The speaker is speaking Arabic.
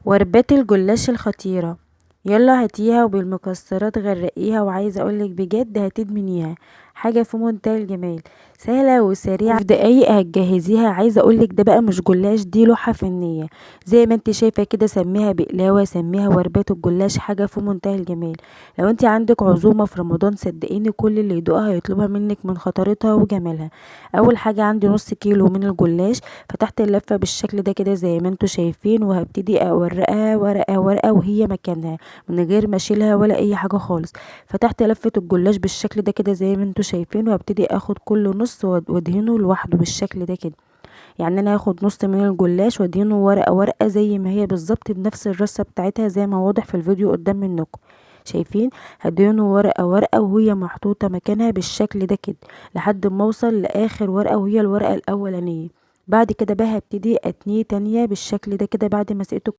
وربات الجلاش الخطيرة. يلا هاتيها وبالمكسرات غرقيها، وعايزة اقولك بجد هتدمنيها. حاجة في منتهى الجمال، سهلة وسريعة، وفي دقايق هتجهزيها. عايزة اقولك ده بقى مش جلاش، دي لوحة فنية. زي ما انت شايفة كده، سميها بقلاوة، سميها وربات الجلاش، حاجة في منتهى الجمال. لو انت عندك عزومة في رمضان، صدقيني كل اللي يدوقها هيطلبها منك من خطرتها وجمالها. اول حاجة عندي نص كيلو من الجلاش. فتحت اللفة بالشكل ده كده زي ما انتوا شايفين، وهبتدي اورقها ورقة ورقة وهي مكانها، من غير ما اشيلها ولا اي حاجة خالص. فتحت لفة الجلاش بالشكل ده كده زي ما انتوا شايفين، وهبتدي اخد كل نص وادهنه لوحده بالشكل ده كده. يعني انا هاخد نص من الجلاش وادهنه ورقة ورقة زي ما هي بالظبط، بنفس الرصة بتاعتها زي ما واضح في الفيديو قدام منكم. شايفين؟ هدهنه ورقة ورقة وهي محطوطة مكانها بالشكل ده كده، لحد ما اوصل لاخر ورقة وهي الورقة الاولانية. بعد كده بقى هبتدي اتنيه تانية بالشكل ده كده، بعد ما سقيت